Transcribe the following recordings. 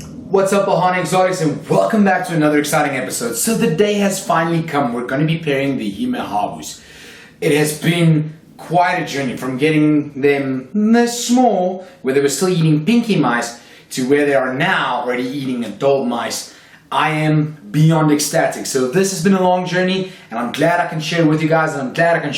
What's up, Ohana Exotics, and welcome back to another exciting episode. So the day has finally come. We're going to be pairing the Hime Habus. It has been quite a journey from getting them this small, where they were still eating pinky mice, to where they are now already eating adult mice. I am beyond ecstatic. So this has been a long journey, and I'm glad I can share it with you guys, and I'm glad I can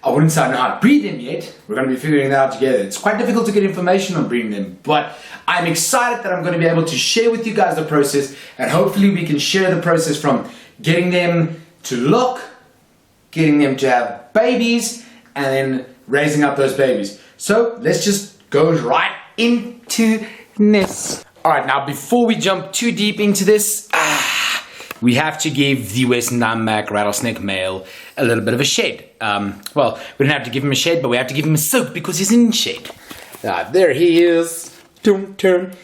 I wouldn't say I know how to breed them yet. We're going to be figuring that out together. It's quite difficult to get information on breeding them, but I'm excited that I'm going to be able to share with you guys the process, and hopefully we can share the process from getting them to look, getting them to have babies, and then raising up those babies. So let's just go right into this. Alright, now before we jump too deep into this, we have to give the Western diamondback rattlesnake male a little bit of a shade. Well, we don't have to give him a shade, but we have to give him a soak because he's in shade. There he is. Turn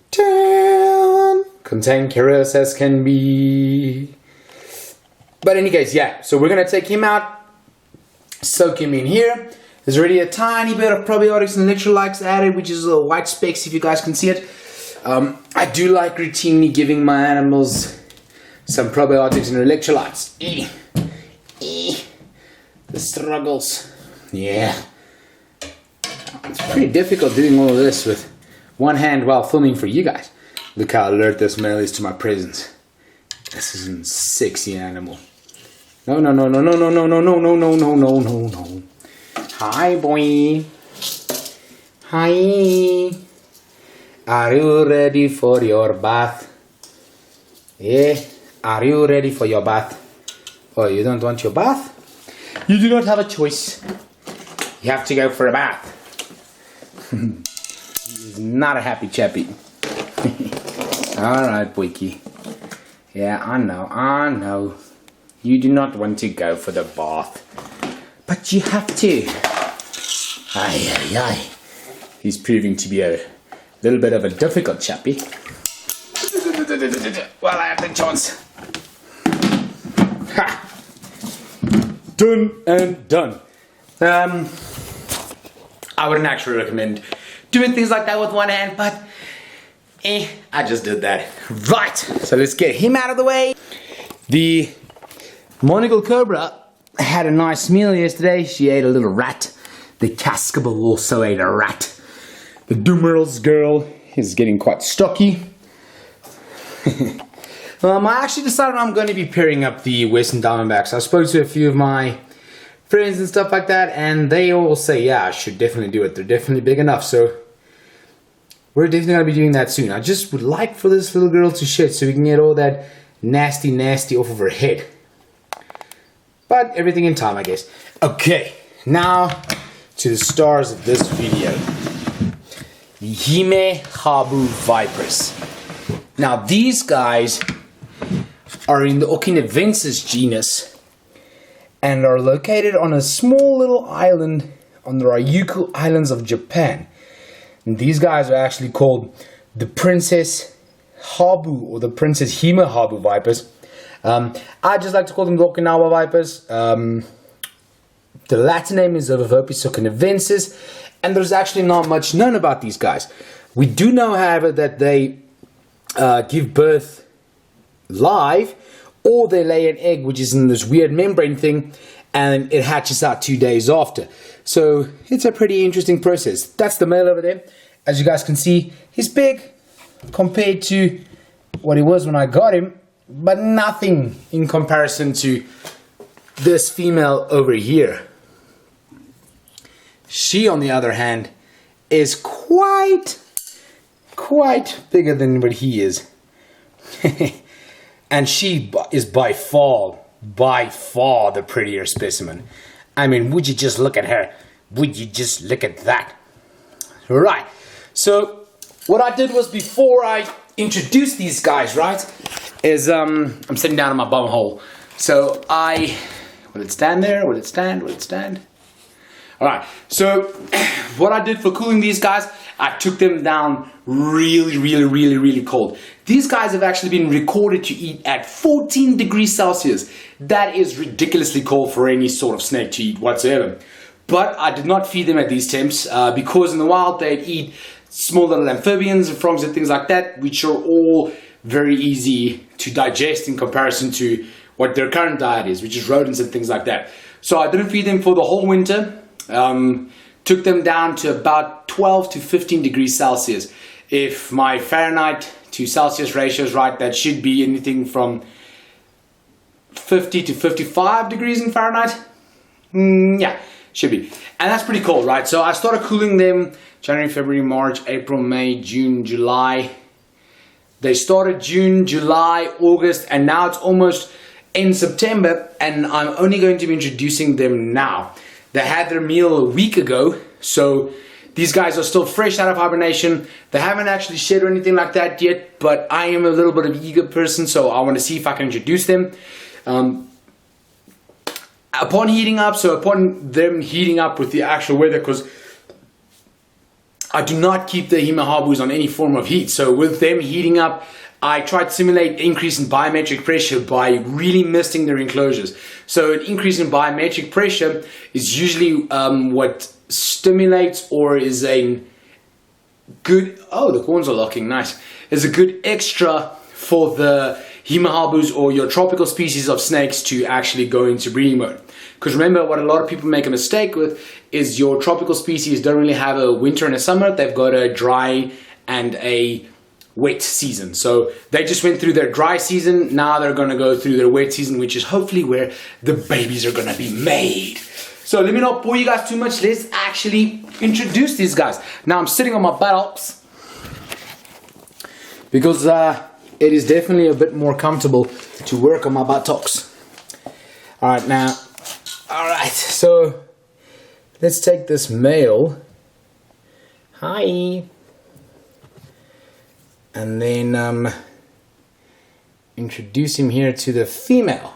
down. Contain careless as can be. But in any case, yeah. So we're gonna take him out, soak him in here. There's already a tiny bit of probiotics and electrolytes added, which is little white specks if you guys can see it. I do like routinely giving my animals some probiotics and electrolytes. The struggles. Yeah. It's pretty difficult doing all of this with one hand while filming for you guys. Look how alert this male is to my presence. This is a sexy animal. No. Hi, boy. Hi. Are you ready for your bath? Yeah. Are you ready for your bath? Oh, you don't want your bath? You do not have a choice. You have to go for a bath. He's not a happy chappy. Alright, boyki. Yeah, I know. You do not want to go for the bath. But you have to. Ay. He's proving to be a little bit of a difficult chappy. Well, I have the chance. Ha! Done and done. I wouldn't actually recommend doing things like that with one hand, but I just did that. Right, so let's get him out of the way. The monocle cobra had a nice meal yesterday. She ate a little rat. The cascable also ate a rat. The Doomer's girl is getting quite stocky. I actually decided I'm going to be pairing up the Western diamondbacks. I spoke to a few of my friends and stuff like that, and they all say, yeah, I should definitely do it. They're definitely big enough, so we're definitely going to be doing that soon. I just would like for this little girl to shed so we can get all that nasty off of her head. But everything in time, I guess. Okay, now to the stars of this video. The Hime Habu vipers. Now these guys are in the Okinawensis genus and are located on a small little island on the Ryuku Islands of Japan. And these guys are actually called the Princess Habu or the Princess Hime Habu vipers. I just like to call them the Okinawa vipers. The Latin name is Ovovopis okinawensis, and there's actually not much known about these guys. We do know, however, that they give birth live, or they lay an egg which is in this weird membrane thing, and it hatches out 2 days after. So it's a pretty interesting process. That's the male over there. As you guys can see, he's big compared to what he was when I got him, but nothing in comparison to this female over here. She, on the other hand, is quite bigger than what he is. And she is by far the prettier specimen. I mean, would you just look at her? Would you just look at that? Right, so what I did was, before I introduced these guys, right, is I'm sitting down in my bum hole. So will it stand there? Will it stand? Alright, so what I did for cooling these guys, I took them down really cold. These guys have actually been recorded to eat at 14 degrees Celsius. That is ridiculously cold for any sort of snake to eat whatsoever. But I did not feed them at these temps because in the wild they'd eat small little amphibians and frogs and things like that, which are all very easy to digest in comparison to what their current diet is, which is rodents and things like that. So I didn't feed them for the whole winter. Took them down to about 12 to 15 degrees Celsius. If my Fahrenheit to Celsius ratio is right, that should be anything from 50 to 55 degrees in Fahrenheit. Yeah, should be. And that's pretty cold, right? So I started cooling them January, February, March, April, May, June, July. They started June, July, August, and now it's almost in September, and I'm only going to be introducing them now. They had their meal a week ago, so these guys are still fresh out of hibernation. They haven't actually shed or anything like that yet, but I am a little bit of an eager person, so I want to see if I can introduce them. Upon them heating up with the actual weather, because I do not keep the Hime Habus on any form of heat, so with them heating up, I try to simulate increase in biometric pressure by really misting their enclosures. So an increase in biometric pressure is usually what stimulates or is a good, oh, the corns are locking, nice, is a good extra for the Hime Habus or your tropical species of snakes to actually go into breeding mode. Because remember, what a lot of people make a mistake with is your tropical species don't really have a winter and a summer. They've got a dry and a wet season. So they just went through their dry season. Now they're going to go through their wet season, which is hopefully where the babies are going to be made. So let me not bore you guys too much. Let's actually introduce these guys. Now I'm sitting on my buttocks because it is definitely a bit more comfortable to work on my buttocks. Alright, so let's take this male. Hi. And then introduce him here to the female.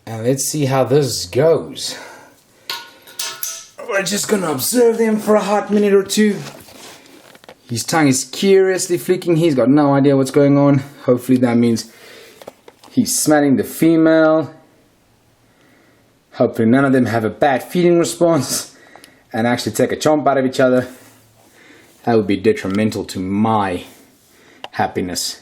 And let's see how this goes. We're just gonna observe them for a hot minute or two. His tongue is curiously flicking. He's got no idea what's going on. Hopefully that means he's smelling the female. Hopefully none of them have a bad feeding response and actually take a chomp out of each other. That would be detrimental to my happiness.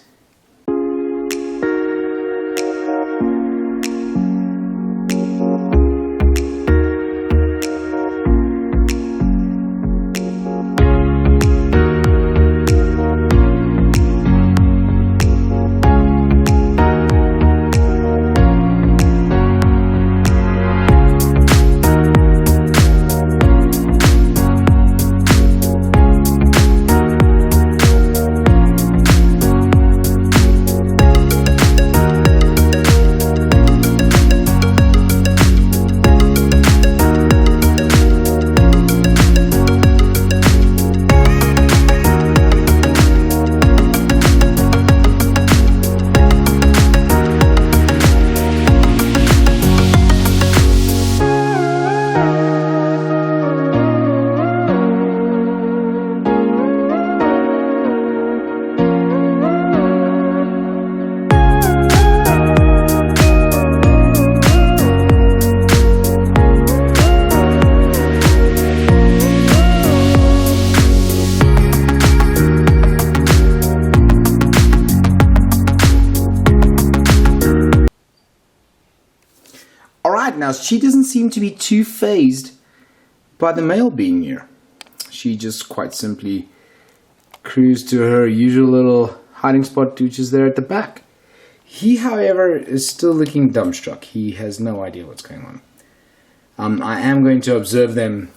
Now, she doesn't seem to be too fazed by the male being here. She just quite simply cruised to her usual little hiding spot, which is there at the back. He, however, is still looking dumbstruck. He has no idea what's going on. I am going to observe them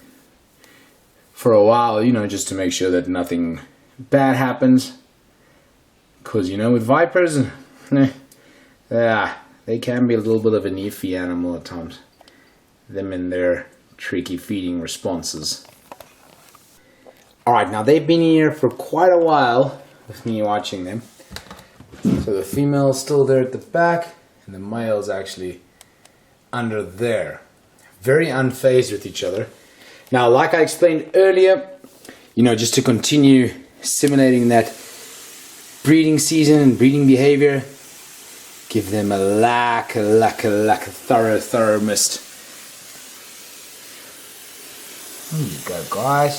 for a while, just to make sure that nothing bad happens. Because, with vipers, they can be a little bit of an iffy animal at times. Them and their tricky feeding responses. Alright, now they've been here for quite a while with me watching them. So the female is still there at the back, and the male is actually under there. Very unfazed with each other. Now, like I explained earlier, just to continue simulating that breeding season and breeding behavior, give them a thorough mist. There you go, guys.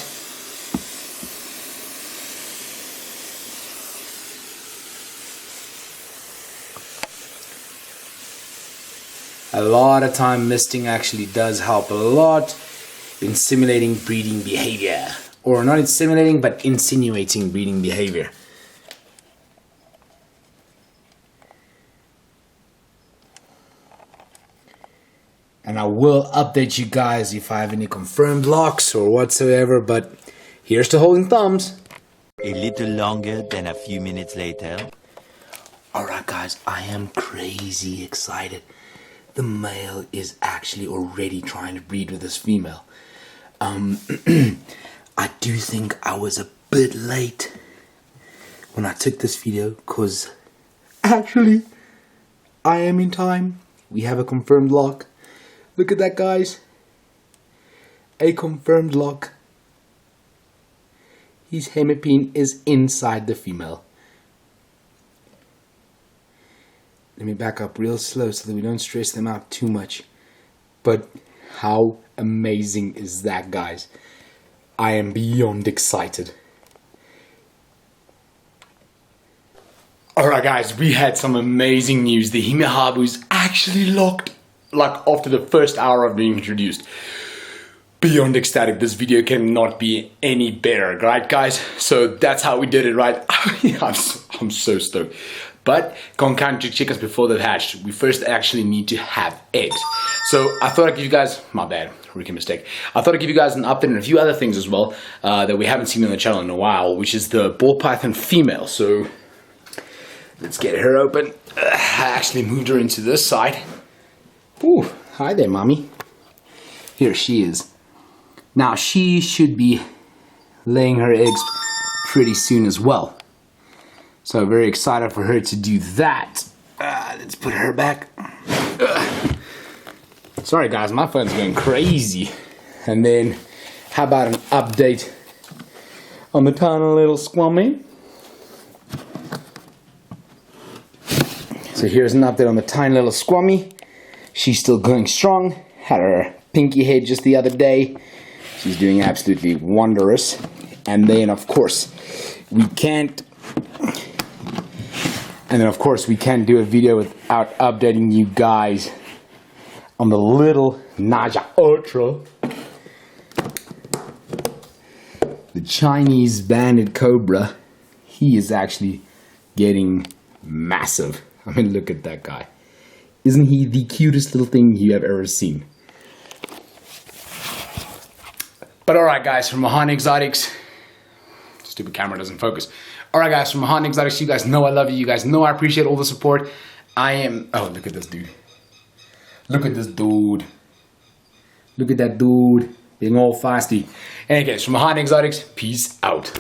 a lot of time misting actually does help a lot in simulating breeding behavior. Or not in simulating, but insinuating breeding behavior. And I will update you guys if I have any confirmed locks or whatsoever, but here's to holding thumbs. A little longer than a few minutes later. Alright guys, I am crazy excited. The male is actually already trying to breed with this female. I do think I was a bit late when I took this video, because actually I am in time. We have a confirmed lock. Look at that, guys. A confirmed lock. His hemipene is inside the female. Let me back up real slow so that we don't stress them out too much. But how amazing is that, guys? I am beyond excited. Alright guys, we had some amazing news. The Hime Habus actually locked, like after the first hour of being introduced. Beyond ecstatic. This video cannot be any better, right guys? So that's how we did it, right? I'm so stoked. But can't count your chickens before they've hatched. We first actually need to have eggs. So I thought I'd give you guys, my bad, rookie mistake. I thought I'd give you guys an update and a few other things as well that we haven't seen on the channel in a while, which is the ball python female. So let's get her open. I actually moved her into this side. Ooh, hi there, mommy. Here she is. Now she should be laying her eggs pretty soon as well. So very excited for her to do that. Let's put her back. Sorry guys, my phone's going crazy. And then, how about an update on the tiny little squammy? So here's an update on the tiny little squammy. She's still going strong. Had her pinky head just the other day. She's doing absolutely wondrous. And then of course, we can't do a video without updating you guys on the little Naja Ultra. The Chinese banded cobra. He is actually getting massive. I mean, look at that guy. Isn't he the cutest little thing you have ever seen? But alright guys, from Mahan Exotics. Stupid camera doesn't focus. Alright guys, from Mahan Exotics, you guys know I love you. You guys know I appreciate all the support. Oh, look at this dude. Look at this dude. Look at that dude being all feisty. Anyway guys, from Mahan Exotics, peace out.